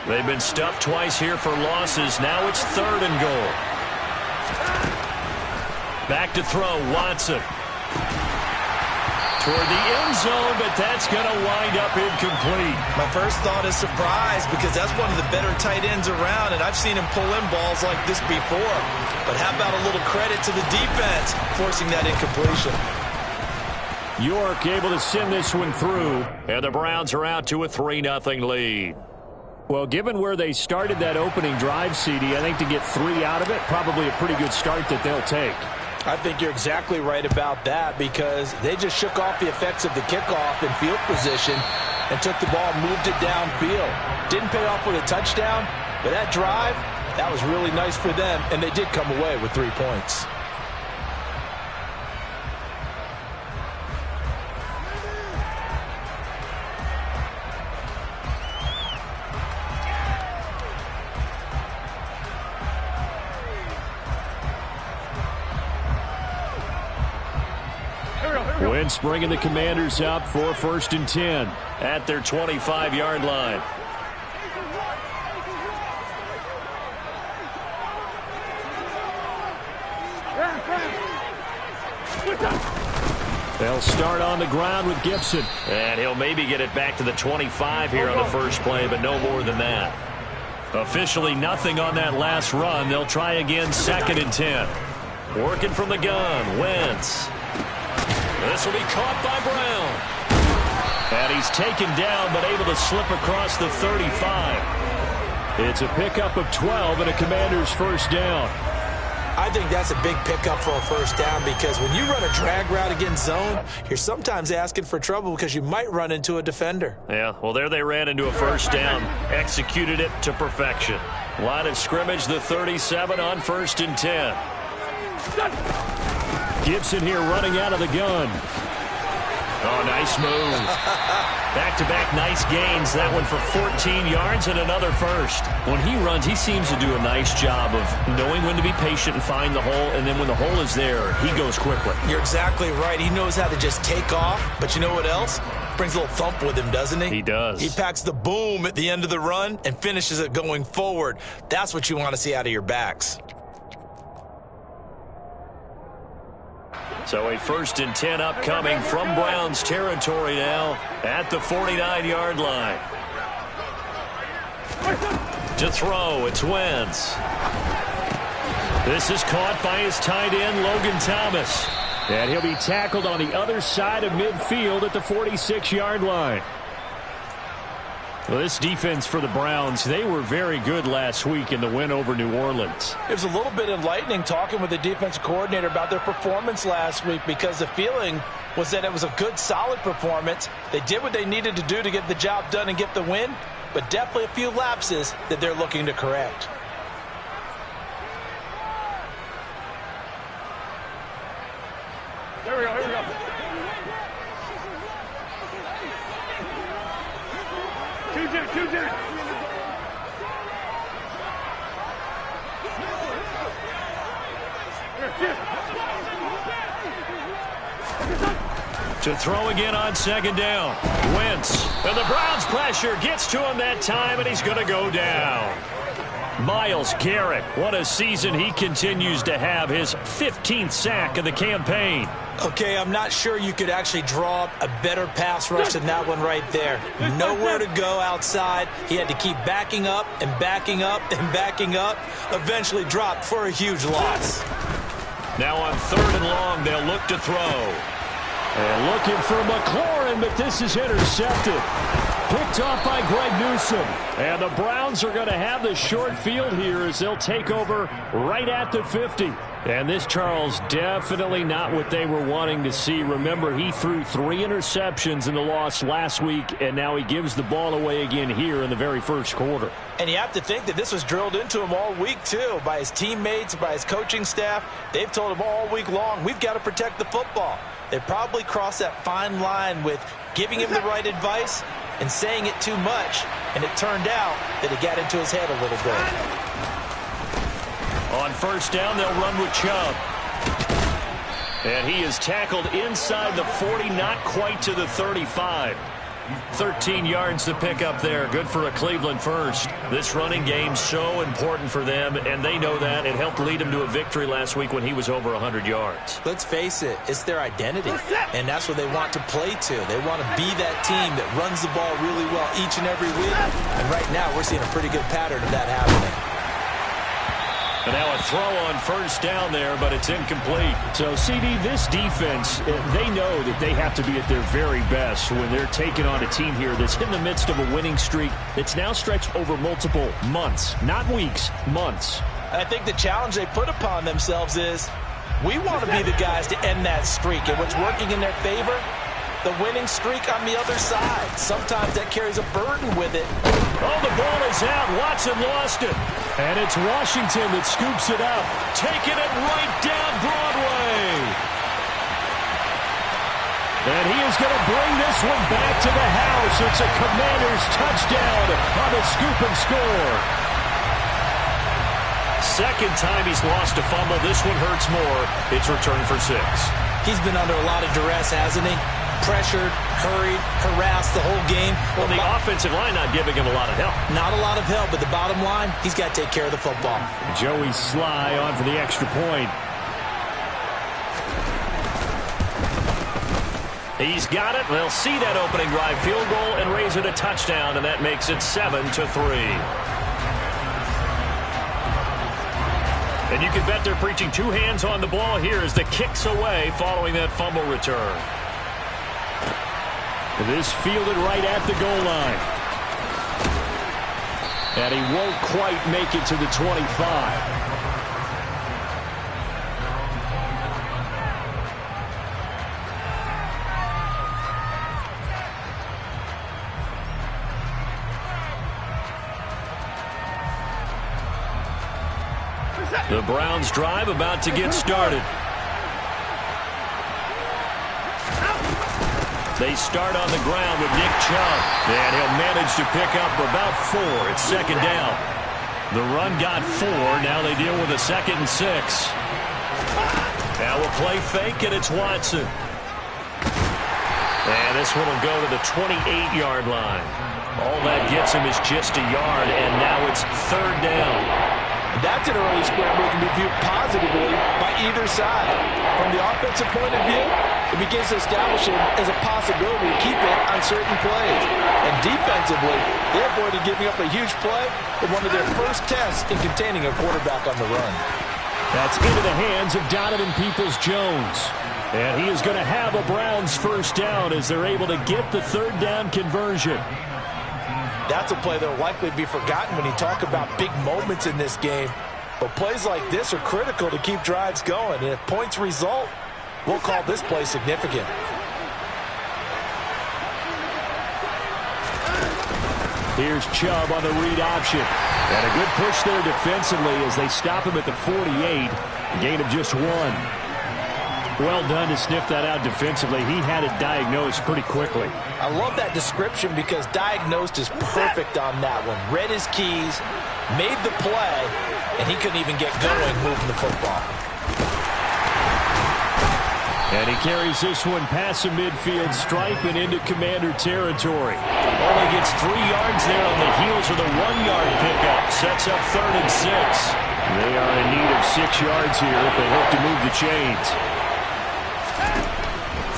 They've been stuffed twice here for losses. Now it's 3rd and goal. Back to throw, Watson. Toward the end zone, but that's going to wind up incomplete. My first thought is surprise because that's one of the better tight ends around, and I've seen him pull in balls like this before. But how about a little credit to the defense forcing that incompletion? York able to send this one through, and the Browns are out to a 3-0 lead. Well, given where they started that opening drive, CD, I think to get 3 out of it, probably a pretty good start that they'll take. I think you're exactly right about that because they just shook off the effects of the kickoff in field position and took the ball and moved it downfield. Didn't pay off with a touchdown, but that drive, that was really nice for them, and they did come away with 3 points. Wentz bringing the Commanders up for 1st and 10 at their 25-yard line. They'll start on the ground with Gibson. And he'll maybe get it back to the 25 here on the first play, but no more than that. Officially nothing on that last run. They'll try again 2nd and 10. Working from the gun, Wentz. This will be caught by Brown. And he's taken down, but able to slip across the 35. It's a pickup of 12 and a Commander's first down. I think that's a big pickup for a first down because when you run a drag route against zone, you're sometimes asking for trouble because you might run into a defender. Yeah, well, there they ran into a first down. Executed it to perfection. Line of scrimmage, the 37 on 1st and 10. Gibson here running out of the gun. Oh, nice move. Back-to-back nice gains. That one for 14 yards and another first. When he runs, he seems to do a nice job of knowing when to be patient and find the hole, and then when the hole is there, he goes quickly. You're exactly right. He knows how to just take off, but you know what else? Brings a little thump with him, doesn't he? He does. He packs the boom at the end of the run and finishes it going forward. That's what you want to see out of your backs. So a 1st and 10 upcoming from Browns territory now at the 49-yard line. To throw, it's Wentz. This is caught by his tight end, Logan Thomas. And he'll be tackled on the other side of midfield at the 46-yard line. Well, this defense for the Browns, they were very good last week in the win over New Orleans. It was a little bit enlightening talking with the defensive coordinator about their performance last week because the feeling was that it was a good, solid performance. They did what they needed to do to get the job done and get the win, but definitely a few lapses that they're looking to correct. Here we go, here we go. Two Jack. To throw again on 2nd down. Wentz. And the Browns pressure gets to him that time, and he's going to go down. Myles Garrett, what a season he continues to have. His 15th sack of the campaign. Okay, I'm not sure you could actually draw up a better pass rush than that one right there. Nowhere to go outside. He had to keep backing up and backing up and backing up. Eventually dropped for a huge loss. Now on 3rd and long, they'll look to throw. And looking for McLaurin, but this is intercepted. Picked off by Greg Newsome. And the Browns are going to have the short field here as they'll take over right at the 50. And this, Charles, definitely not what they were wanting to see. Remember, he threw 3 interceptions in the loss last week, and now he gives the ball away again here in the very first quarter. And you have to think that this was drilled into him all week, too, by his teammates, by his coaching staff. They've told him all week long, we've got to protect the football. They probably crossed that fine line with giving him the right advice and saying it too much, and it turned out that it got into his head a little bit. On 1st down, they'll run with Chubb. And he is tackled inside the 40, not quite to the 35. 13 yards to pick up there. Good for a Cleveland first. This running game's so important for them, and they know that. It helped lead them to a victory last week when he was over 100 yards. Let's face it, it's their identity, and that's what they want to play to. They want to be that team that runs the ball really well each and every week, and right now we're seeing a pretty good pattern of that happening. And now a throw on first down there, but it's incomplete. So, CD, this defense, they know that they have to be at their very best when they're taking on a team here that's in the midst of a winning streak that's now stretched over multiple months, not weeks, months. I think the challenge they put upon themselves is we want to be the guys to end that streak, and what's working in their favor, the winning streak on the other side. Sometimes that carries a burden with it. Oh, the ball is out. Watson lost it. And it's Washington that scoops it up, taking it right down Broadway. And he is going to bring this one back to the house. It's a Commanders touchdown on the scoop and score. Second time he's lost a fumble. This one hurts more. It's returned for 6. He's been under a lot of duress, hasn't he? Pressured, hurried, harassed the whole game. Well, the offensive line not giving him a lot of help. Not a lot of help, but the bottom line, he's got to take care of the football. Joey Sly on for the extra point. He's got it. They'll see that opening drive field goal and raise it a touchdown, and that makes it 7-3. And you can bet they're preaching two hands on the ball here as the kick's away following that fumble return. This fielded right at the goal line. And he won't quite make it to the 25. The Browns drive about to get started. They start on the ground with Nick Chubb, and he'll manage to pick up about 4. It's second down. The run got 4. Now they deal with a 2nd and 6. Now we'll play fake, and it's Watson. And this one will go to the 28-yard line. All that gets him is just a yard, and now it's third down. That's an early scramble that can be viewed positively by either side. From the offensive point of view, it begins to establish it as a possibility to keep it on certain plays. And defensively, they avoided giving up a huge play with one of their first tests in containing a quarterback on the run. That's into the hands of Donovan Peoples-Jones. And he is going to have a Browns first down as they're able to get the third down conversion. That's a play that will likely be forgotten when you talk about big moments in this game. But plays like this are critical to keep drives going. And if points result, we'll call this play significant. Here's Chubb on the read option. And a good push there defensively as they stop him at the 48. A gain of just 1. Well done to sniff that out defensively. He had it diagnosed pretty quickly. I love that description because diagnosed is perfect on that one. Read his keys, made the play, and he couldn't even get going moving the football. And he carries this one past the midfield stripe and into Commander territory. Only gets 3 yards there on the heels of the 1-yard pickup. Sets up 3rd and 6. They are in need of 6 yards here if they hope to move the chains.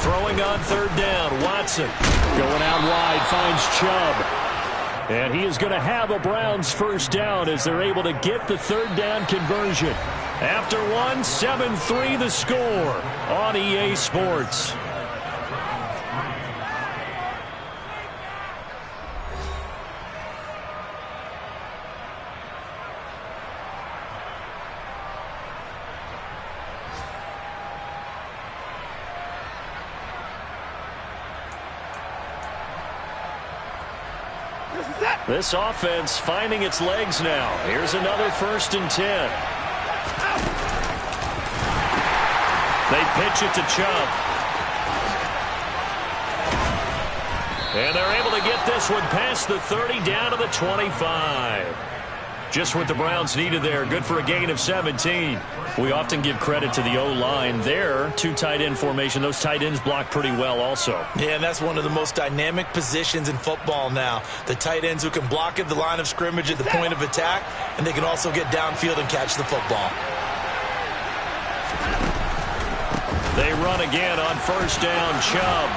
Throwing on third down, Watson. Going out wide, finds Chubb. And he is going to have a Browns first down as they're able to get the third down conversion. After 1, 7-3 the score on EA Sports. This offense finding its legs now. Here's another 1st and 10. They pitch it to Chubb. And they're able to get this one past the 30 down to the 25. Just what the Browns needed there. Good for a gain of 17. We often give credit to the O-line there. Two tight end formation. Those tight ends block pretty well also. Yeah, and that's one of the most dynamic positions in football now. The tight ends who can block at the line of scrimmage at the point of attack, and they can also get downfield and catch the football. They run again on first down. Chubb.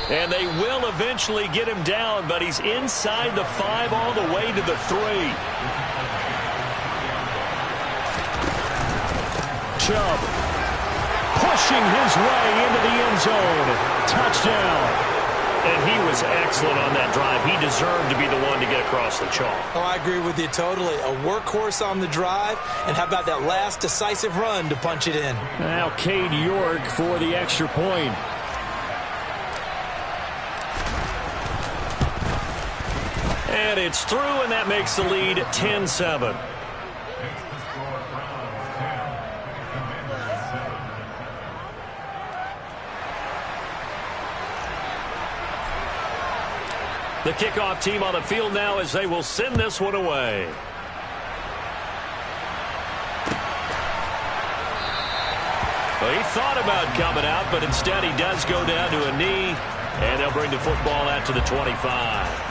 And they will eventually get him down, but he's inside the 5 all the way to the 3. Chubb pushing his way into the end zone. Touchdown. And he was excellent on that drive. He deserved to be the one to get across the chalk. Oh, I agree with you totally. A workhorse on the drive, and how about that last decisive run to punch it in? Now Cade York for the extra point. And it's through, and that makes the lead 10-7. The kickoff team on the field now as they will send this one away. Well, he thought about coming out, but instead he does go down to a knee, and they'll bring the football out to the 25.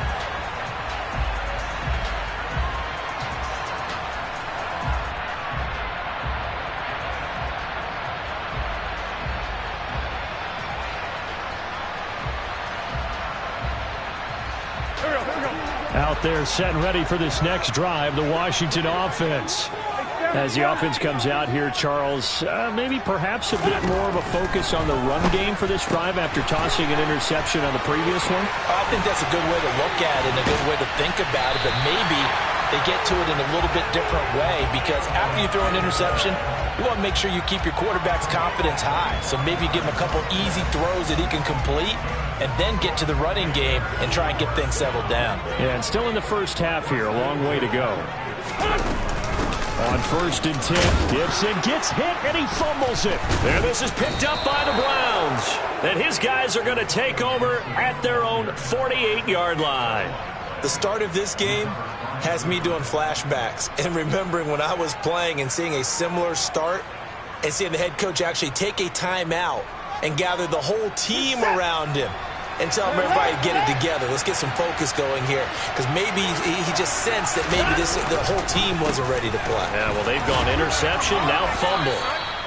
Out there set and ready for this next drive, the Washington offense. As the offense comes out here, Charles, maybe perhaps a bit more of a focus on the run game for this drive after tossing an interception on the previous one? I think that's a good way to look at it and a good way to think about it, but maybe they get to it in a little bit different way, because after you throw an interception, you want to make sure you keep your quarterback's confidence high. So maybe give him a couple easy throws that he can complete, and then get to the running game and try and get things settled down. Yeah, and still in the first half here, a long way to go. On first and 10, Gibson gets hit and he fumbles it. And this is picked up by the Browns. And his guys are going to take over at their own 48-yard line. The start of this game has me doing flashbacks and remembering when I was playing and seeing a similar start and seeing the head coach actually take a timeout and gather the whole team around him and tell everybody to get it together. Let's get some focus going here, because maybe he just sensed that maybe the whole team wasn't ready to play. Yeah, well, they've gone interception, now fumble.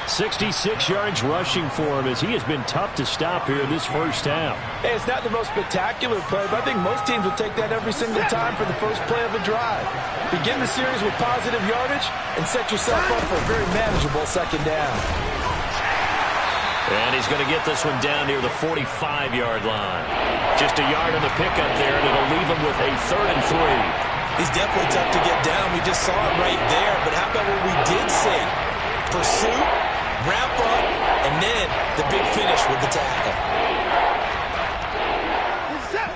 66 yards rushing for him, as he has been tough to stop here in this first half. Hey, it's not the most spectacular play, but I think most teams will take that every single time for the first play of a drive. Begin the series with positive yardage and set yourself up for a very manageable second down. And he's going to get this one down near the 45-yard line. Just a yard on the pickup there, and it'll leave him with a 3rd and 3. He's definitely tough to get down. We just saw it right there. But how about what we did see? Pursuit, wrap up, and then the big finish with the tackle.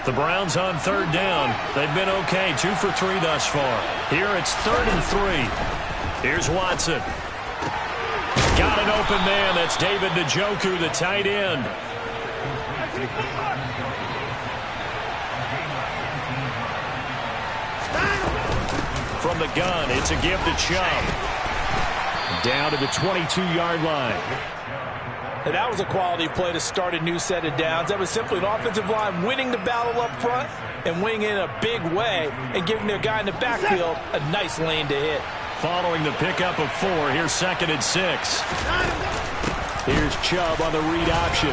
The Browns on 3rd down. They've been okay, 2 for 3 thus far. Here it's 3rd and 3. Here's Watson. Got an open man. That's David Njoku, the tight end. From the gun, it's a give to Chubb. Down to the 22-yard line. And that was a quality play to start a new set of downs. That was simply an offensive line winning the battle up front and winning in a big way and giving their guy in the backfield a nice lane to hit. Following the pickup of 4, here's 2nd and 6. Here's Chubb on the read option.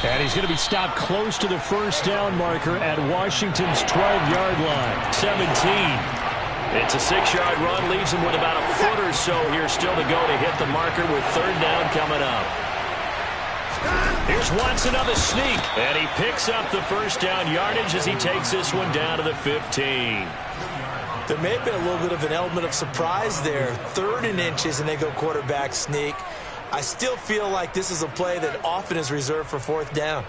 And he's going to be stopped close to the first down marker at Washington's 12-yard line. 17. It's a 6-yard run, leaves him with about a foot or so here still to go to hit the marker with 3rd down coming up. Here's Watson on the sneak, and he picks up the first down yardage as he takes this one down to the 15. There may have been a little bit of an element of surprise there. 3rd and inches, and they go quarterback sneak. I still feel like this is a play that often is reserved for 4th down.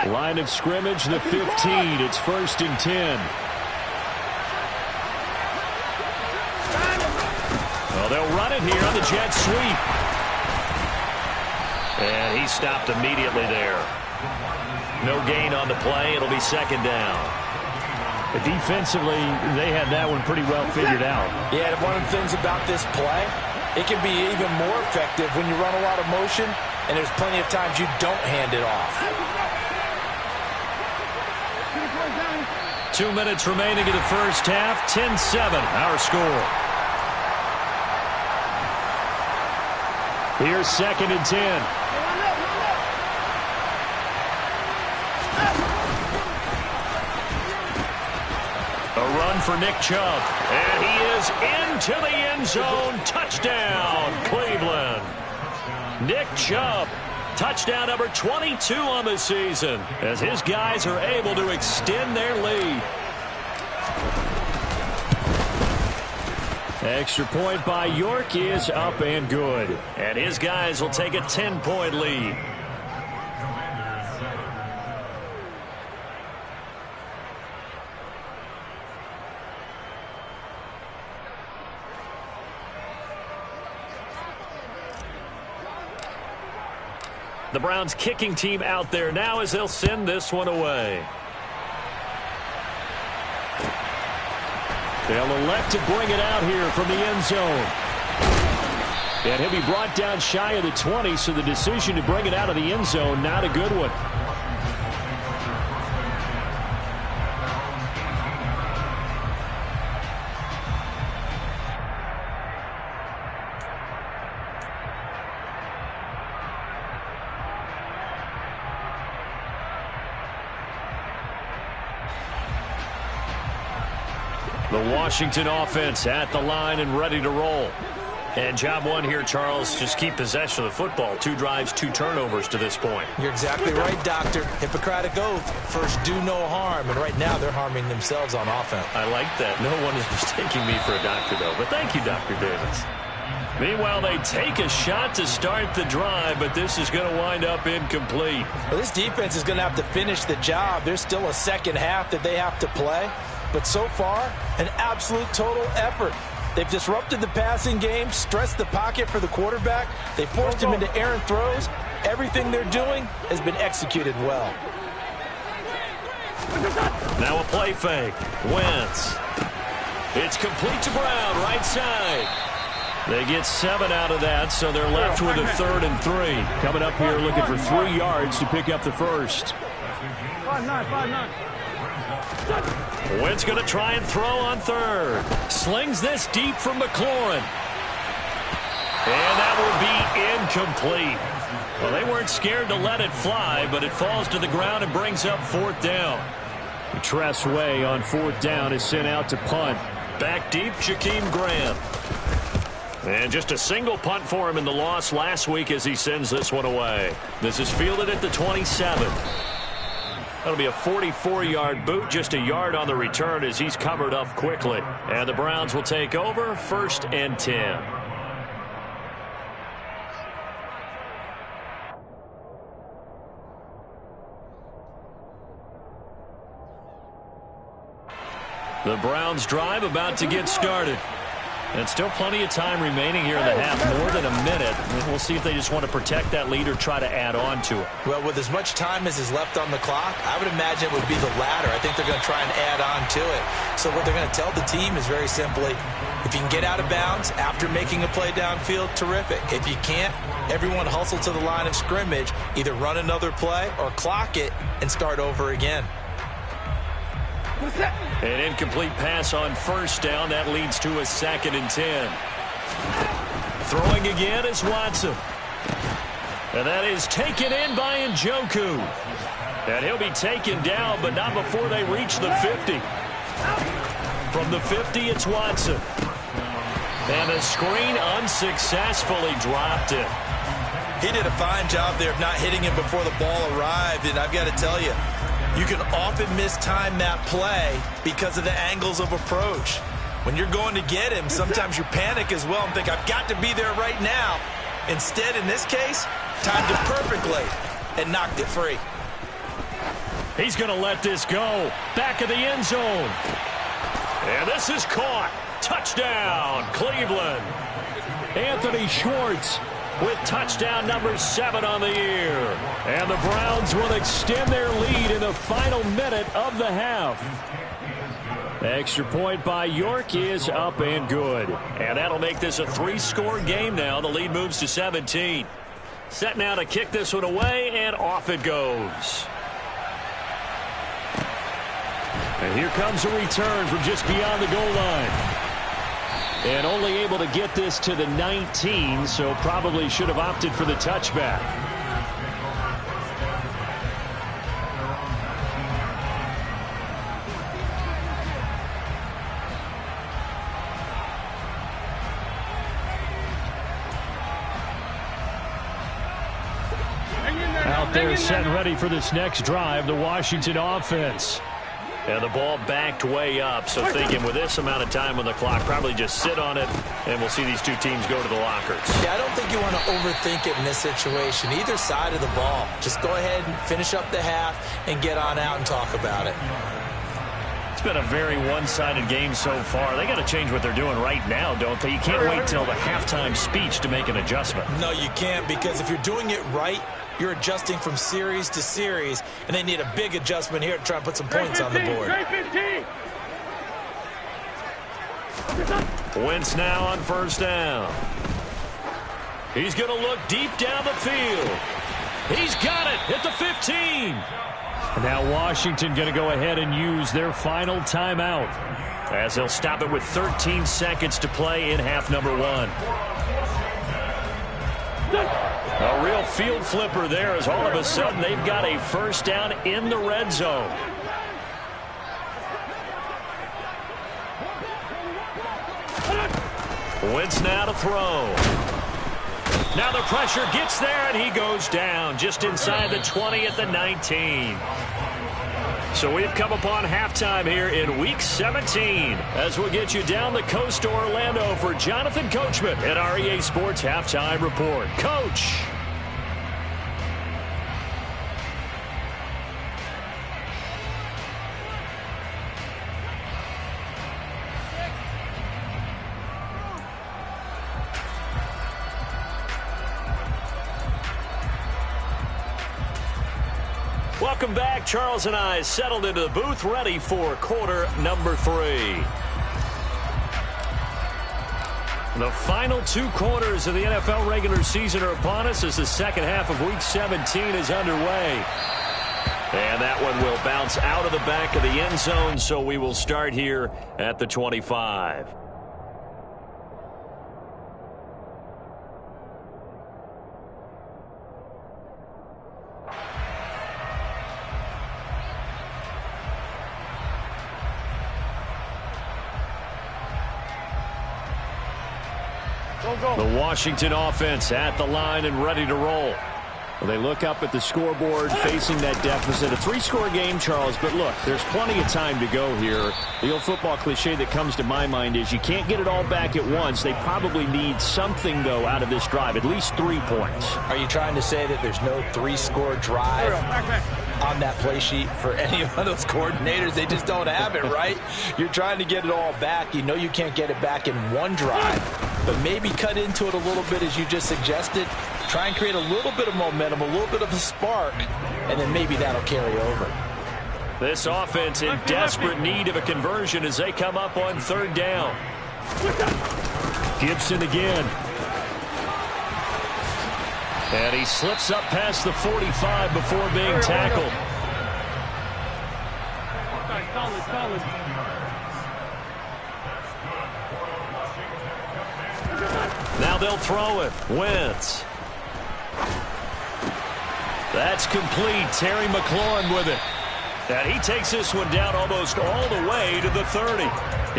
Line of scrimmage, the 15. It's 1st and 10. Well, they'll run it here on the jet sweep. And he stopped immediately there. No gain on the play. It'll be second down. But defensively, they had that one pretty well figured out. Yeah, one of the things about this play, it can be even more effective when you run a lot of motion, and there's plenty of times you don't hand it off. 2 minutes remaining in the first half. 10-7, our score. Here's second and 10. A run for Nick Chubb. And he is into the end zone. Touchdown, Cleveland. Nick Chubb. Touchdown number 22 on the season as his guys are able to extend their lead. Extra point by York is up and good. And his guys will take a 10-point lead. The Browns kicking team out there now as they'll send this one away. They'll elect to bring it out here from the end zone. And he'll be brought down shy of the 20, so the decision to bring it out of the end zone, not a good one. The Washington offense at the line and ready to roll. And job one here, Charles, just keep possession of the football. 2 drives, 2 turnovers to this point. You're exactly right, Doctor. Hippocratic oath, first do no harm. And right now they're harming themselves on offense. I like that. No one is mistaking me for a doctor, though. But thank you, Dr. Davis. Meanwhile, they take a shot to start the drive, but this is going to wind up incomplete. Well, this defense is going to have to finish the job. There's still a second half that they have to play. But so far, an absolute total effort. They've disrupted the passing game, stressed the pocket for the quarterback. They forced him into errant throws. Everything they're doing has been executed well. Now a play fake. Wentz. It's complete to Brown, right side. They get 7 out of that, so they're left with a 3rd and 3. Coming up here looking for 3 yards to pick up the first. 5-9. Wentz going to try and throw on 3rd. Slings this deep from McLaurin. And that will be incomplete. Well, they weren't scared to let it fly, but it falls to the ground and brings up 4th down. Tress Way on 4th down is sent out to punt. Back deep, Jakeem Graham. And just a single punt for him in the loss last week as he sends this one away. This is fielded at the 27. That'll be a 44-yard boot, just a yard on the return as he's covered up quickly. And the Browns will take over, 1st and 10. The Browns drive about to get started. And still plenty of time remaining here in the half, more than a minute. We'll see if they just want to protect that lead or try to add on to it. Well, with as much time as is left on the clock, I would imagine it would be the latter. I think they're going to try and add on to it. So what they're going to tell the team is very simply, if you can get out of bounds after making a play downfield, terrific. If you can't, everyone hustle to the line of scrimmage, either run another play or clock it and start over again. An incomplete pass on 1st down. That leads to a 2nd and 10. Throwing again is Watson. And that is taken in by Njoku. And he'll be taken down, but not before they reach the 50. From the 50, it's Watson. And a screen unsuccessfully dropped it. He did a fine job there of not hitting him before the ball arrived, and I've got to tell you, you can often mistime that play because of the angles of approach. When you're going to get him, sometimes you panic as well and think, I've got to be there right now. Instead, in this case, timed it perfectly and knocked it free. He's going to let this go. Back of the end zone. And this is caught. Touchdown, Cleveland. Anthony Schwartz with touchdown number 7 on the year. And the Browns will extend their lead in the final minute of the half. Extra point by York is up and good. And that'll make this a 3-score game now. The lead moves to 17. Set now to kick this one away, and off it goes. And here comes a return from just beyond the goal line. And only able to get this to the 19, so probably should have opted for the touchback. Out there set and ready for this next drive, the Washington offense. And the ball backed way up, so thinking with this amount of time on the clock, probably just sit on it, and we'll see these two teams go to the lockers. Yeah, I don't think you want to overthink it in this situation. Either side of the ball. Just go ahead and finish up the half and get on out and talk about it. It's been a very one-sided game so far. They got to change what they're doing right now, don't they? You can't wait till the halftime speech to make an adjustment. No, you can't, because if you're doing it right, you're adjusting from series to series, and they need a big adjustment here to try and put some points on the board. Wentz now on first down. He's going to look deep down the field. He's got it at the 15. Now Washington going to go ahead and use their final timeout, as they'll stop it with 13 seconds to play in half number 1. A real field flipper there, as all of a sudden they've got a first down in the red zone. Wentz now to throw. Now the pressure gets there, and he goes down just inside the 20 at the 19. So we've come upon halftime here in Week 17 as we'll get you down the coast to Orlando for Jonathan Coachman at our EA Sports Halftime Report. Coach. Welcome back. Charles and I settled into the booth, ready for quarter number 3. The final 2 quarters of the NFL regular season are upon us as the second half of Week 17 is underway. And that one will bounce out of the back of the end zone, so we will start here at the 25. The Washington offense at the line and ready to roll. Well, they look up at the scoreboard facing that deficit. A 3-score game, Charles, but look, there's plenty of time to go here. The old football cliche that comes to my mind is you can't get it all back at once. They probably need something, though, out of this drive, at least 3 points. Are you trying to say that there's no 3-score drive on that play sheet for any of those coordinators? They just don't have it, right? You're trying to get it all back. You know you can't get it back in one drive, but maybe cut into it a little bit as you just suggested. Try and create a little bit of momentum, a little bit of a spark, and then maybe that'll carry over. This offense in desperate need of a conversion as they come up on 3rd down. Gibson again. And he slips up past the 45 before being tackled. Solid. Now they'll throw it. Wentz. That's complete. Terry McLaurin with it. And he takes this one down almost all the way to the 30.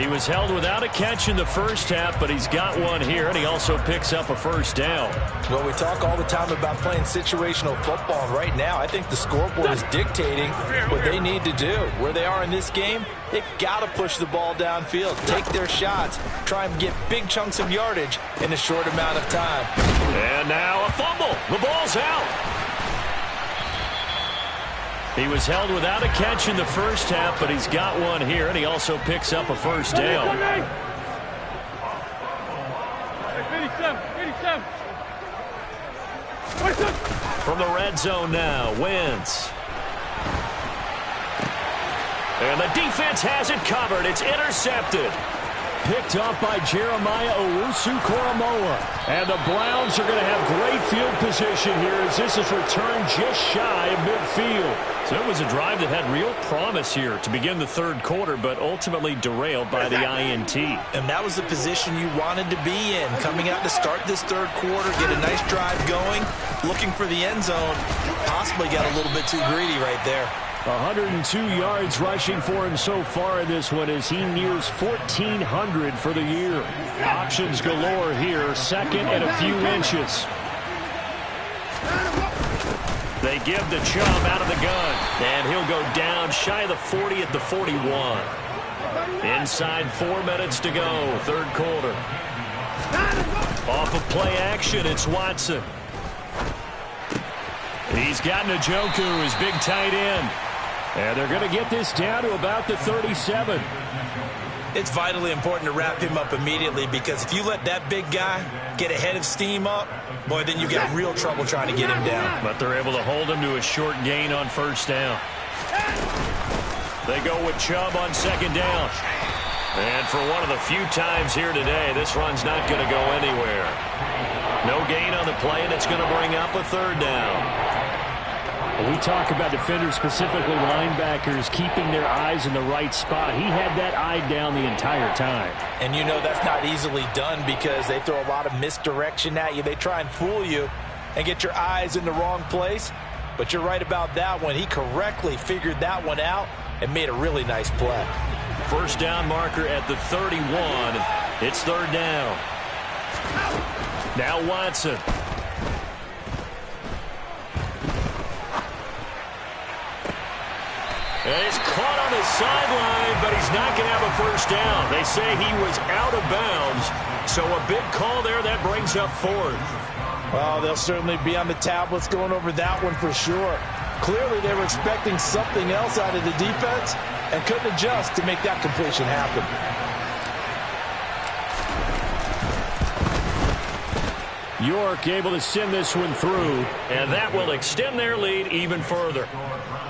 He was held without a catch in the first half, but he's got one here, and he also picks up a first down. Well, we talk all the time about playing situational football, and right now I think the scoreboard is dictating what they need to do. Where they are in this game, they've got to push the ball downfield, take their shots, try and get big chunks of yardage in a short amount of time. And now a fumble. The ball's out. He was held without a catch in the first half, but he's got one here, and he also picks up a first down. 87. From the red zone now, Wentz. And the defense has it covered. It's intercepted. Picked off by Jeremiah Owusu-Koramoah. And the Browns are going to have great field position here as this is returned just shy of midfield. So it was a drive that had real promise here to begin the third quarter, but ultimately derailed by the INT. And that was the position you wanted to be in. Coming out to start this third quarter, get a nice drive going, looking for the end zone. Possibly got a little bit too greedy right there. 102 yards rushing for him so far in this one as he nears 1,400 for the year. Options galore here, second and a few inches. They give the Chubb out of the gun, and he'll go down shy of the 40 at the 41. Inside 4 minutes to go, third quarter. Off of play action, it's Watson. He's got Njoku, his big tight end. And they're going to get this down to about the 37. It's vitally important to wrap him up immediately because if you let that big guy get a head of steam up, boy, then you get real trouble trying to get him down. But they're able to hold him to a short gain on first down. They go with Chubb on second down. And for one of the few times here today, this run's not going to go anywhere. No gain on the play, and it's going to bring up a third down. We talk about defenders, specifically linebackers, keeping their eyes in the right spot. He had that eye down the entire time. And you know that's not easily done because they throw a lot of misdirection at you. They try and fool you and get your eyes in the wrong place. But you're right about that one. He correctly figured that one out and made a really nice play. First down marker at the 31. It's third down. Now Watson. And he's caught on the sideline, but he's not going to have a first down. They say he was out of bounds, so a big call there that brings up fourth. Well, they'll certainly be on the tablets going over that one for sure. Clearly, they were expecting something else out of the defense and couldn't adjust to make that completion happen. York able to send this one through, and that will extend their lead even further.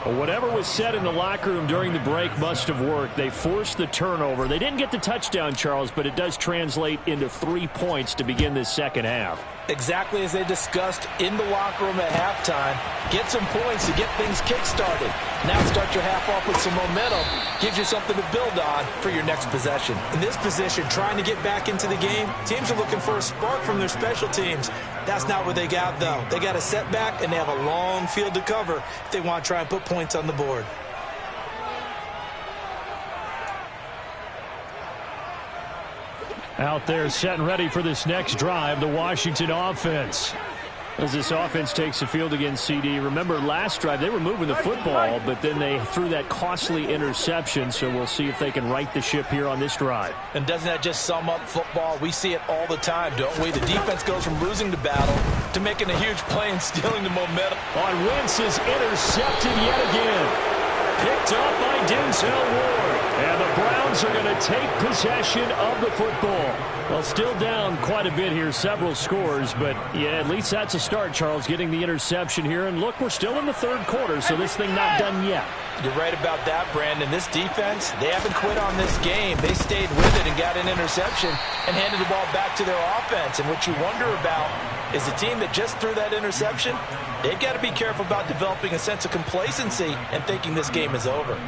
Well, whatever was said in the locker room during the break must have worked. They forced the turnover. They didn't get the touchdown, Charles, but it does translate into 3 points to begin this second half. Exactly as they discussed in the locker room at halftime. Get some points to get things kick-started. Now start your half off with some momentum. Gives you something to build on for your next possession. In this position, trying to get back into the game, teams are looking for a spark from their special teams. That's not what they got, though. They got a setback, and they have a long field to cover if they want to try and put points on the board. Out there set and ready for this next drive, the Washington offense. As this offense takes the field against CD. Remember, last drive, they were moving the football, but then they threw that costly interception, so we'll see if they can right the ship here on this drive. And doesn't that just sum up football? We see it all the time, don't we? The defense goes from losing the battle to making a huge play and stealing the momentum. On Wentz is intercepted yet again. Picked up by Denzel Ward. And the Browns are going to take possession of the football. Well, still down quite a bit here, several scores, but yeah, at least that's a start, Charles, getting the interception here. And look, we're still in the third quarter, so this thing not done yet. You're right about that, Brandon. This defense, they haven't quit on this game. They stayed with it and got an interception and handed the ball back to their offense. And what you wonder about is the team that just threw that interception, they've got to be careful about developing a sense of complacency and thinking this game is over.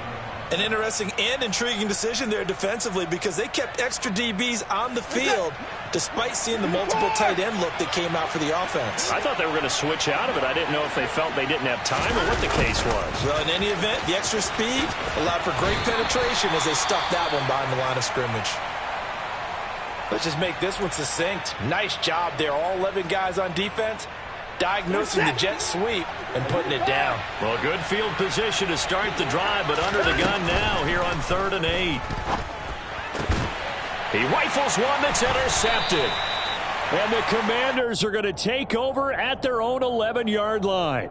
An interesting and intriguing decision there defensively because they kept extra DBs on the field despite seeing the multiple tight end look that came out for the offense. I thought they were going to switch out of it. I didn't know if they felt they didn't have time or what the case was. Well, in any event, the extra speed allowed for great penetration as they stuffed that one behind the line of scrimmage. Let's just make this one succinct. Nice job there. All 11 guys on defense diagnosing the jet sweep and putting it down. Well, good field position to start the drive, but under the gun now here on 3rd and 8. He rifles one that's intercepted. And the Commanders are going to take over at their own 11-yard line.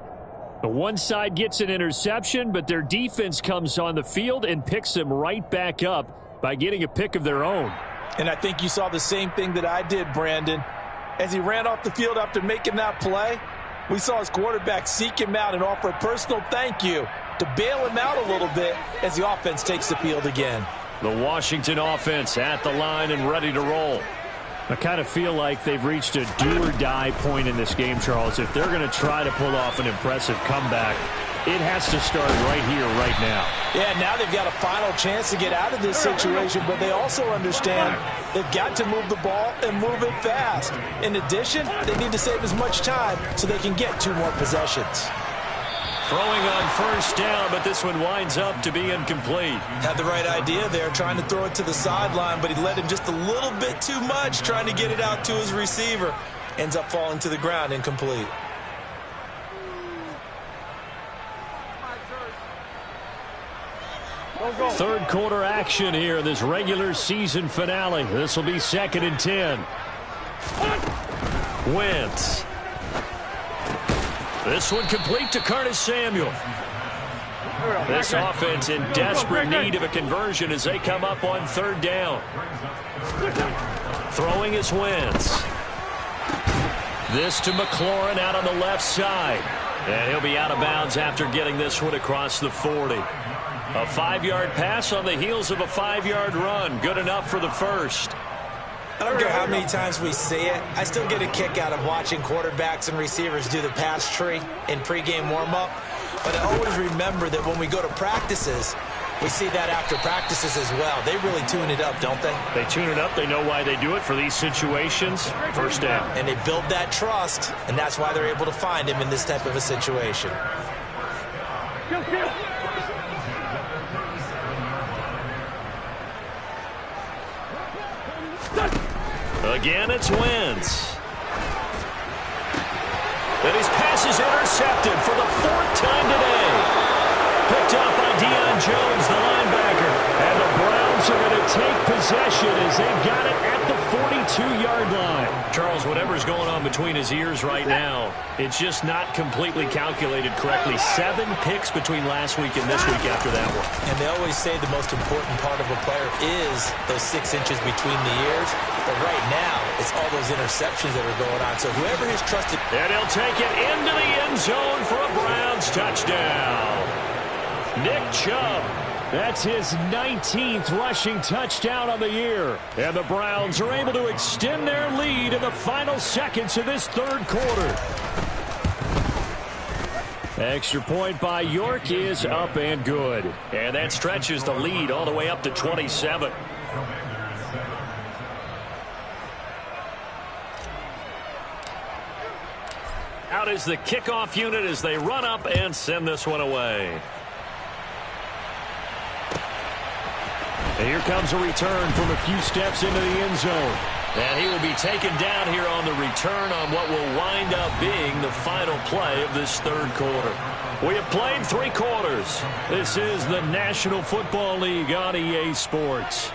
The one side gets an interception, but their defense comes on the field and picks them right back up by getting a pick of their own. And I think you saw the same thing that I did, Brandon. As he ran off the field after making that play, We saw his quarterback seek him out and offer a personal thank you to bail him out a little bit as the offense takes the field again. The Washington offense at the line and ready to roll. I kind of feel like they've reached a do-or-die point in this game, Charles. If they're going to try to pull off an impressive comeback, it has to start right here, right now. Yeah, now they've got a final chance to get out of this situation, but they also understand they've got to move the ball and move it fast. In addition, they need to save as much time so they can get 2 more possessions. Throwing on first down, but this one winds up to be incomplete. Had the right idea there, trying to throw it to the sideline, but he led him just a little bit too much, trying to get it out to his receiver. Ends up falling to the ground, incomplete. Third quarter action here in this regular season finale. This will be 2nd and 10. Wentz. This one complete to Curtis Samuel. This offense in desperate need of a conversion as they come up on 3rd down. Throwing is Wentz. This to McLaurin out on the left side. And he'll be out of bounds after getting this one across the 40. A 5-yard pass on the heels of a 5-yard run. Good enough for the first. I don't care how many times we see it. I still get a kick out of watching quarterbacks and receivers do the pass tree in pregame warm-up. But I always remember that when we go to practices, we see that after practices as well. They really tune it up, don't they? They tune it up. They know why they do it for these situations. First down. And they build that trust, and that's why they're able to find him in this type of a situation. Again, it's Wentz. And his pass is intercepted for the 4th time today. Picked up by Deion Jones, the linebacker. And the Browns are going to take possession as they've got it at the 42-yard line. Charles, whatever's going on between his ears right now, it's just not completely calculated correctly. 7 picks between last week and this week after that one. And they always say the most important part of a player is those 6 inches between the ears. But right now, it's all those interceptions that are going on. So whoever has trusted... And he'll take it into the end zone for a Browns touchdown. Nick Chubb. That's his 19th rushing touchdown on the year. And the Browns are able to extend their lead in the final seconds of this 3rd quarter. Extra point by York is up and good. And that stretches the lead all the way up to 27. Out is the kickoff unit as they run up and send this one away. And here comes a return from a few steps into the end zone. And he will be taken down here on the return on what will wind up being the final play of this 3rd quarter. We have played 3 quarters. This is the National Football League on EA Sports.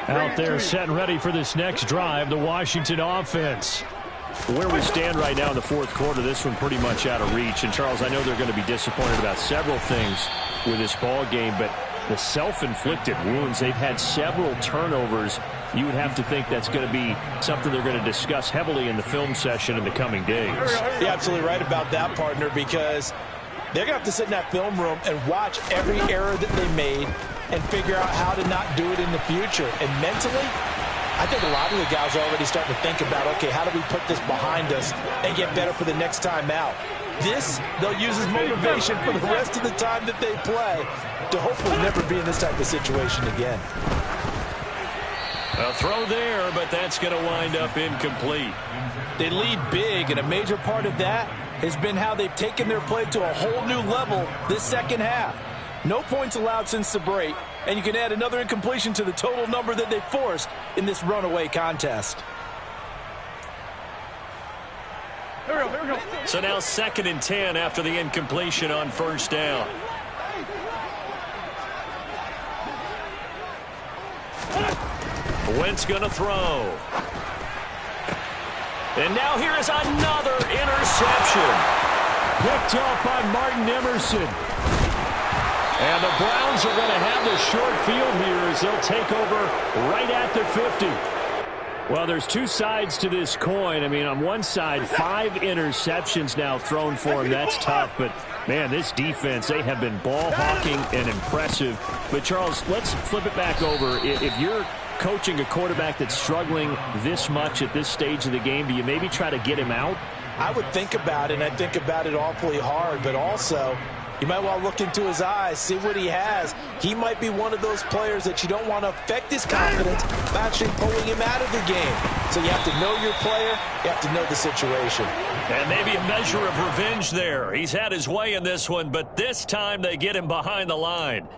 Out there set and ready for this next drive, the Washington offense. Where we stand right now in the 4th quarter, this one pretty much out of reach. And, Charles, I know they're going to be disappointed about several things with this ball game, but the self-inflicted wounds, they've had several turnovers. You would have to think that's going to be something they're going to discuss heavily in the film session in the coming days. You're absolutely right about that, partner, because they're going to have to sit in that film room and watch every error that they made and figure out how to not do it in the future. And mentally, I think a lot of the guys are already starting to think about, okay, how do we put this behind us and get better for the next time out? This, they'll use as motivation for the rest of the time that they play to hopefully never be in this type of situation again. A throw there, but that's going to wind up incomplete. They lead big, and a major part of that has been how they've taken their play to a whole new level this second half. No points allowed since the break, and you can add another incompletion to the total number that they forced in this runaway contest. Here we go. So now 2nd and 10 after the incompletion on first down. Wentz going to throw. And now here is another interception. Picked off by Martin Emerson. And the Browns are going to have the short field here as they'll take over right at the 50. Well, there's two sides to this coin. I mean, on one side, 5 interceptions now thrown for him. That's tough. But, man, this defense, they have been ball hawking and impressive. But, Charles, let's flip it back over. If you're coaching a quarterback that's struggling this much at this stage of the game, do you maybe try to get him out? I would think about it, and I think about it awfully hard. But also, you might want to look into his eyes, see what he has. He might be one of those players that you don't want to affect his confidence by actually pulling him out of the game. So you have to know your player. You have to know the situation. And maybe a measure of revenge there. He's had his way in this one, but this time they get him behind the line.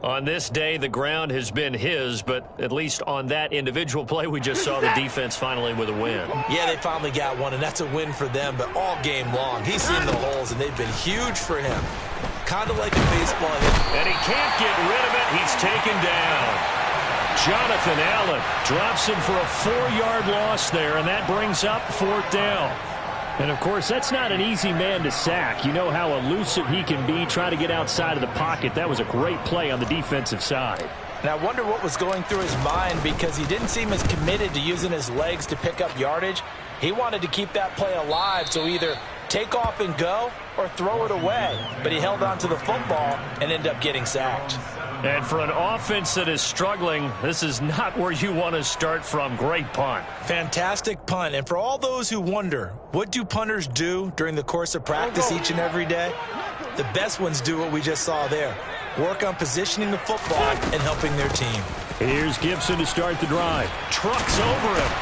On this day, the ground has been his, but at least on that individual play, we just saw the defense finally with a win. Yeah, they finally got one, and that's a win for them, but all game long, he's seen the holes, and they've been huge for him. Kind of like a baseball hit. And he can't get rid of it. He's taken down. Jonathan Allen drops him for a 4-yard loss there, and that brings up 4th down. And, of course, that's not an easy man to sack. You know how elusive he can be, trying to get outside of the pocket. That was a great play on the defensive side. And I wonder what was going through his mind, because he didn't seem as committed to using his legs to pick up yardage. He wanted to keep that play alive, so either take off and go or throw it away. But he held on to the football and ended up getting sacked. And for an offense that is struggling, this is not where you want to start from. Great punt. Fantastic punt. And for all those who wonder, what do punters do during the course of practice each and every day? The best ones do what we just saw there. Work on positioning the football and helping their team. Here's Gibson to start the drive. Trucks over him.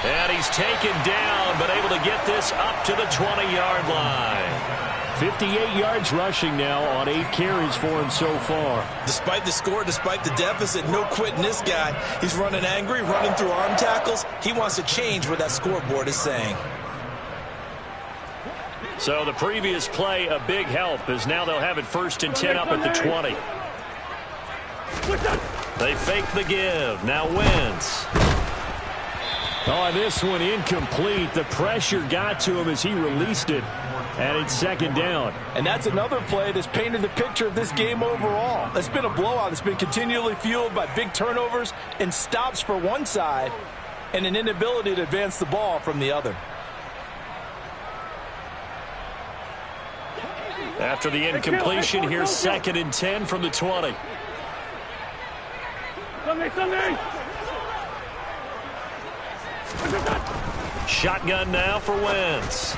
And he's taken down, but able to get this up to the 20-yard line. 58 yards rushing now on 8 carries for him so far. Despite the score, despite the deficit, no quitting this guy. He's running angry, running through arm tackles. He wants to change what that scoreboard is saying. So the previous play, a big help, as now they'll have it 1st and 10 up at the 20. They fake the give. Now Wentz. Oh, this one incomplete. The pressure got to him as he released it. And it's 2nd down. And that's another play that's painted the picture of this game overall. It's been a blowout. It's been continually fueled by big turnovers and stops for one side and an inability to advance the ball from the other. After the incompletion, here's 2nd and 10 from the 20. Shotgun now for Wentz.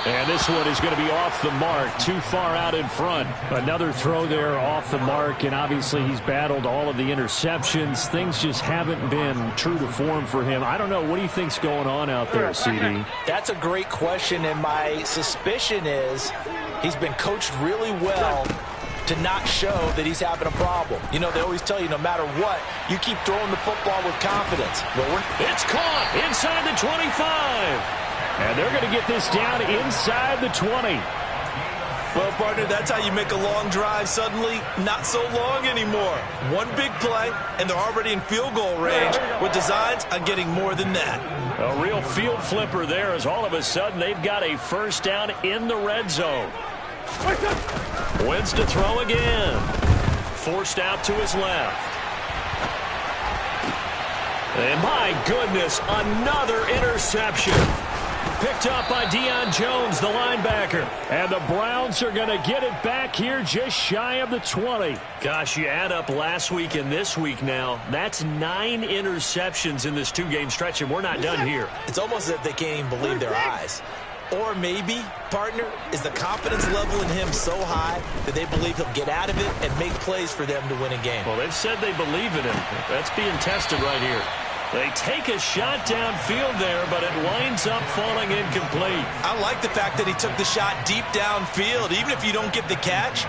And this one is going to be off the mark, too far out in front. Another throw there off the mark, and obviously he's battled all of the interceptions. Things just haven't been true to form for him. I don't know. What do you think's going on out there, CD? That's a great question, and my suspicion is he's been coached really well to not show that he's having a problem. You know, they always tell you no matter what, you keep throwing the football with confidence. Well, it's caught inside the 25. And they're going to get this down inside the 20. Well, partner, that's how you make a long drive suddenly not so long anymore. One big play, and they're already in field goal range with designs on getting more than that. A real field flipper there, as all of a sudden they've got a 1st down in the red zone. Wentz to throw again. Forced out to his left. And my goodness, another interception. Picked up by Deion Jones, the linebacker. And the Browns are going to get it back here just shy of the 20. Gosh, you add up last week and this week now. That's 9 interceptions in this 2-game stretch, and we're not done here. It's almost as if they can't even believe their eyes. Or maybe, partner, is the confidence level in him so high that they believe he'll get out of it and make plays for them to win a game. Well, they've said they believe in him. That's being tested right here. They take a shot downfield there, but it winds up falling incomplete. I like the fact that he took the shot deep downfield. Even if you don't get the catch,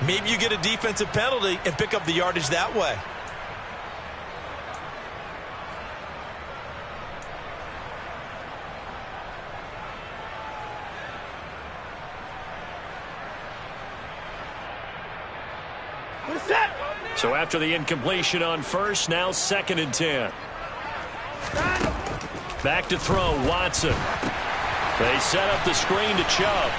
maybe you get a defensive penalty and pick up the yardage that way. So after the incompletion on first, now 2nd and 10. Back to throw, Watson. They set up the screen to Chubb.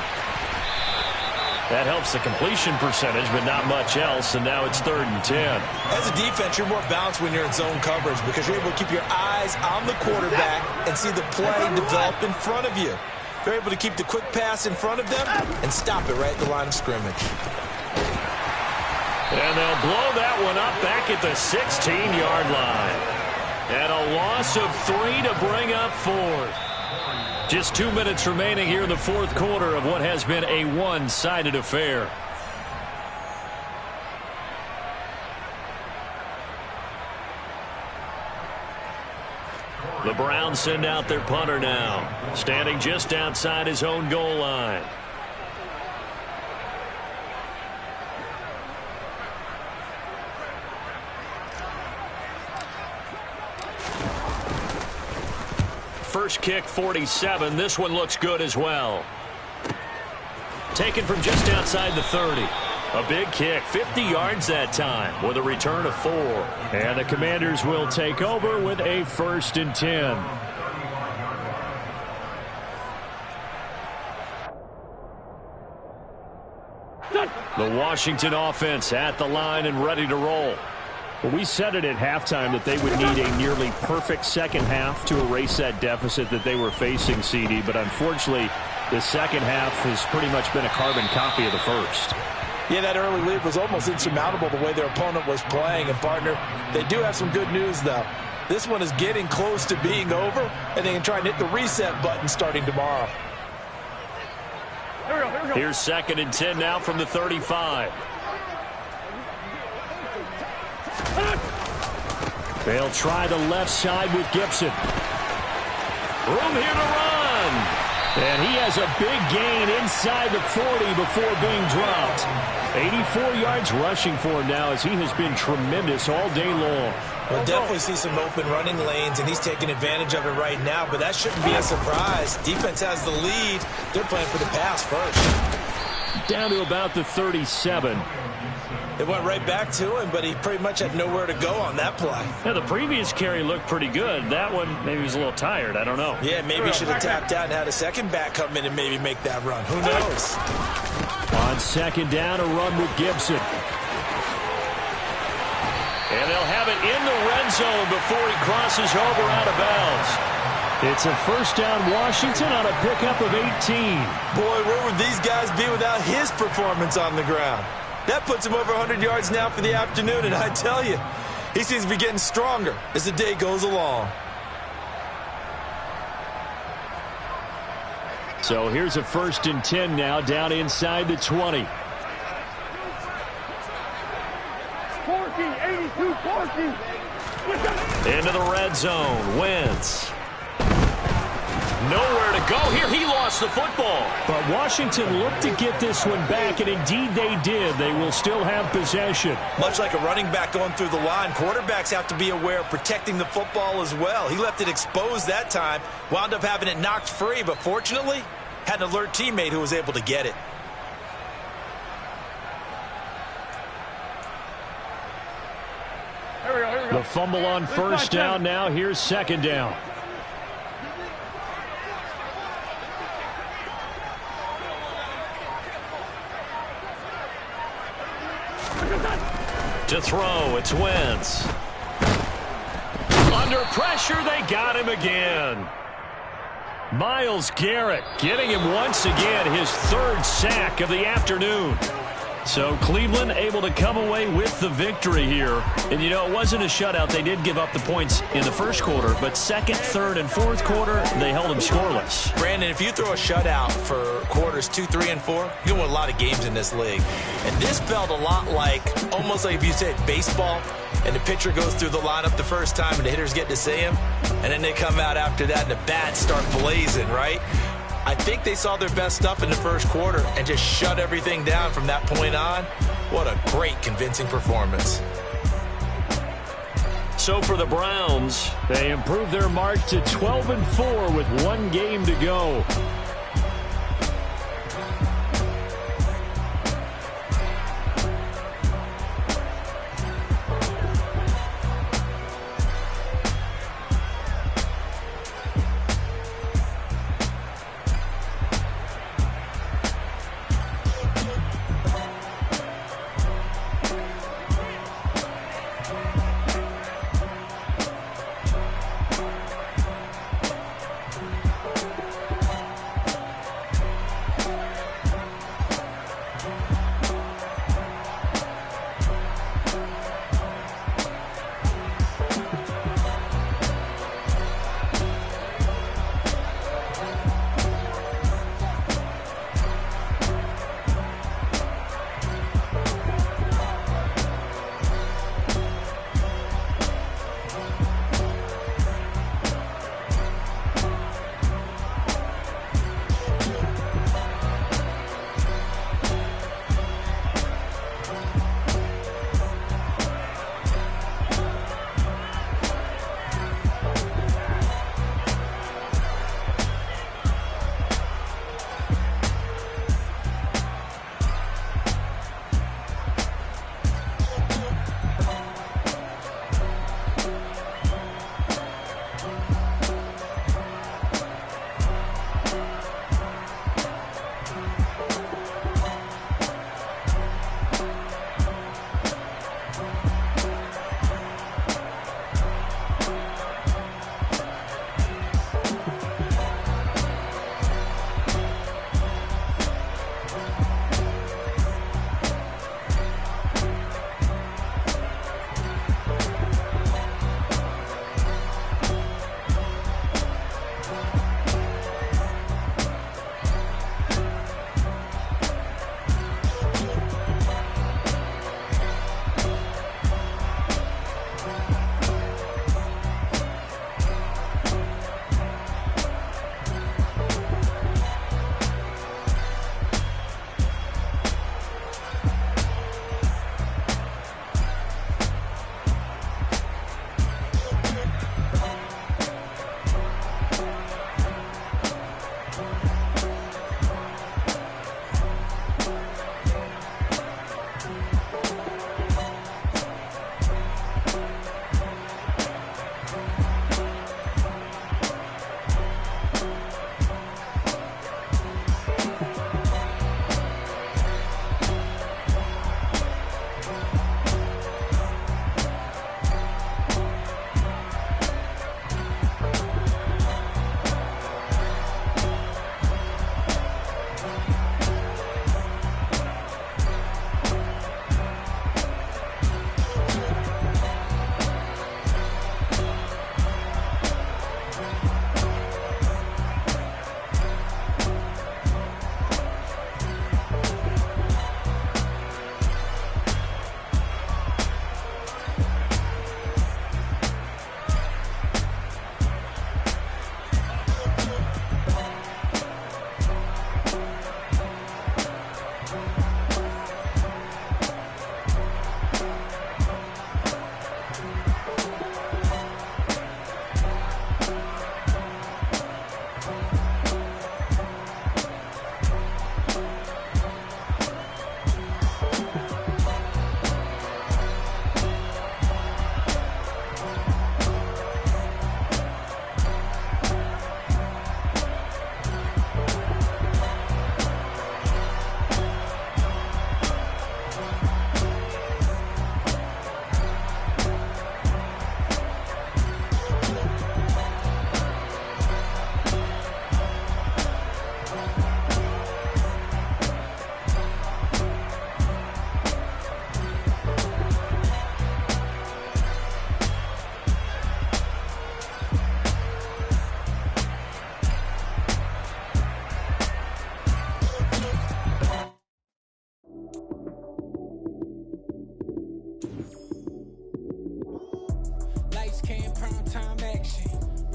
That helps the completion percentage, but not much else, and now it's 3rd and 10. As a defense, you're more balanced when you're in zone coverage because you're able to keep your eyes on the quarterback and see the play develop in front of you. You're able to keep the quick pass in front of them and stop it right at the line of scrimmage. And they'll blow that one up back at the 16-yard line. And a loss of 3 to bring up 4th. Just 2 minutes remaining here in the 4th quarter of what has been a one-sided affair. The Browns send out their punter now, standing just outside his own goal line. First kick, 47. This one looks good as well. Taken from just outside the 30. A big kick, 50 yards that time with a return of 4. And the Commanders will take over with a 1st and 10. The Washington offense at the line and ready to roll. Well, we said it at halftime that they would need a nearly perfect second half to erase that deficit that they were facing, CD. But unfortunately, the second half has pretty much been a carbon copy of the first. Yeah, that early lead was almost insurmountable the way their opponent was playing. And, partner, they do have some good news, though. This one is getting close to being over, and they can try and hit the reset button starting tomorrow. Here we go. Here's 2nd and 10 now from the 35. They'll try the left side with Gibson. Room here to run. And he has a big gain inside the 40 before being dropped. 84 yards rushing for him now as he has been tremendous all day long. We'll definitely see some open running lanes, and he's taking advantage of it right now, but that shouldn't be a surprise. Defense has the lead. They're playing for the pass first. Down to about the 37. It went right back to him, but he pretty much had nowhere to go on that play. Yeah, the previous carry looked pretty good. That one, maybe he was a little tired. I don't know. Yeah, maybe he should have tapped out and had a second back come in and maybe make that run. Who knows? On 2nd down, a run with Gibson. And they'll have it in the red zone before he crosses over out of bounds. It's a 1st down Washington on a pickup of 18. Boy, where would these guys be without his performance on the ground? That puts him over 100 yards now for the afternoon, and I tell you, he seems to be getting stronger as the day goes along. So here's a 1st and 10 now down inside the 20. 82-40. Into the red zone. Wentz. Nowhere to go here. He lost the football. But Washington looked to get this one back, and indeed they did. They will still have possession. Much like a running back going through the line, quarterbacks have to be aware of protecting the football as well. He left it exposed that time, wound up having it knocked free, but fortunately had an alert teammate who was able to get it. The fumble on 1st down now. Here's 2nd down. To throw, it's Wentz. Under pressure, they got him again. Myles Garrett getting him once again his third sack of the afternoon. So Cleveland able to come away with the victory here. And, you know, it wasn't a shutout. They did give up the points in the first quarter, but second, third, and fourth quarter, they held them scoreless. Brandon, if you throw a shutout for quarters 2, 3, and 4, you win a lot of games in this league. And this felt a lot like, almost like if you said baseball, and the pitcher goes through the lineup the first time and the hitters get to see him, and then they come out after that and the bats start blazing, right? I think they saw their best stuff in the first quarter and just shut everything down from that point on. What a great, convincing performance. So for the Browns, they improve their mark to 12-4 with one game to go.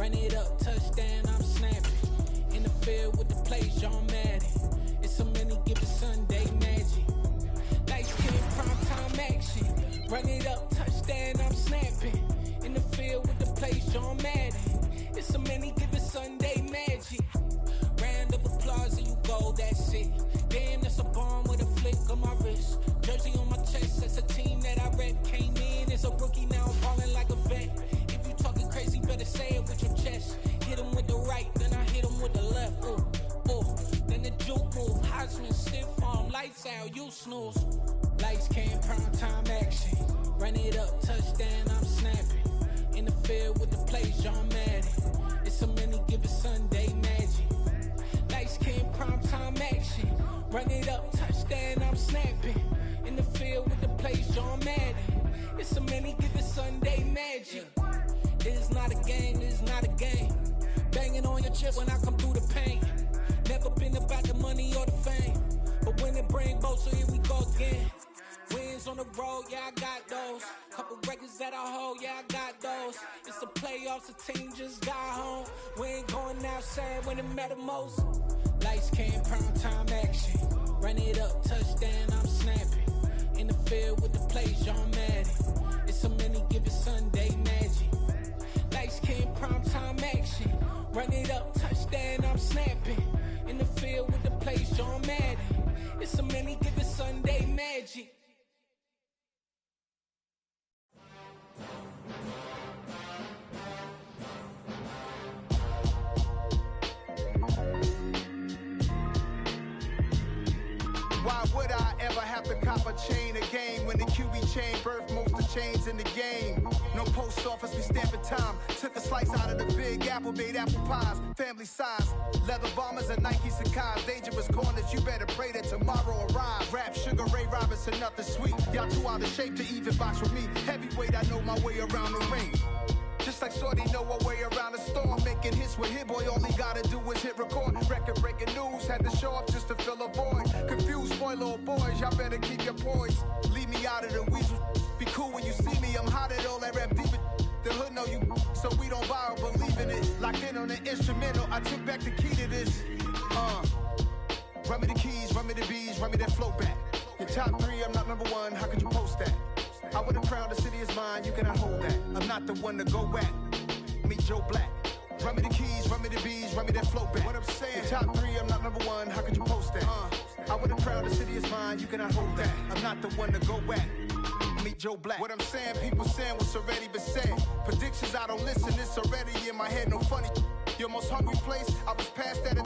Run it up, touchdown, I'm snapping. In the field with the plays, John Madden. It's a many given Sunday magic. Light skin, prime time action. Run it up, touchdown, I'm snapping. In the field with the plays, John Madden. It's a many given Sunday magic. Round of applause and you go, that's it. Damn, that's a bomb with a flick on my wrist. Jersey on my chest, that's a team that I rep. Came in as a rookie, now I'm falling like a vet. If you talking crazy, better say it with your chest. Hit him with the right, then I hit him with the left. Ooh, ooh. Then the juke move, Heisman, stiff arm, lights out, you snooze. Lights came, prime time action. Run it up, touchdown, I'm snapping. In the field with the plays, John Madden. It's a many given Sunday magic. Lights came, prime time action. Run it up, touchdown, I'm snapping. In the field with the plays, John Madden. It's a many given Sunday magic. It is not a game, it is not a game. Banging on your chip when I come through the pain. Never been about the money or the fame. But when it bring both, so here we go again. Wins on the road, yeah, I got those. Couple records that I hold, yeah, I got those. It's the playoffs, the team just got home. We ain't going outside when it matter most. Lights came, prime time action. Run it up, touchdown, I'm snapping. In the field with the plays, John Madden. It's a many given Sunday magic. Lights came, prime time action. Run it up, touchdown, I'm snapping. In the field with the plays, John Madden. It's a many given Sunday magic. Why would I ever have to cop a chain a game when the QB chain birthed most of chains in the game? No post office, we stamping time. Took a slice out of the big apple, made apple pies, family size. Leather bombers and Nike Sacai's. Dangerous corners, you better pray that tomorrow arrives. Rap, Sugar Ray Robinson, nothing sweet. Y'all too out of shape to even box with me. Heavyweight, I know my way around the ring. Just like Shorty know her way around the storm. Making hits with Hit Boy, all he gotta do is hit record. Record breaking news, had to show up just to fill a void. Confused boy, little boys, y'all better keep your poise. Leave me out of the weasel. Be cool when you see me, I'm hot at all that rap deep. The hood know you, so we don't borrow, believe in it. Locked in on the instrumental, I took back the key to this. Run me the keys, run me the bees, run me that flow back. Your top 3, I'm not number 1, how could you post that? I would've crowned the city is mine, you cannot hold that. I'm not the one to go back. Meet Joe Black. Run me the keys, run me the bees, run me that flow back. What I'm saying, your top 3, I'm not number 1, how could you post that? I would've crowned the city is mine, you cannot hold that. I'm not the one to go back. Meet Joe Black. What I'm saying, people saying what's already been said. Predictions, I don't listen, it's already in my head, no funny. Your most hungry place, I was past that at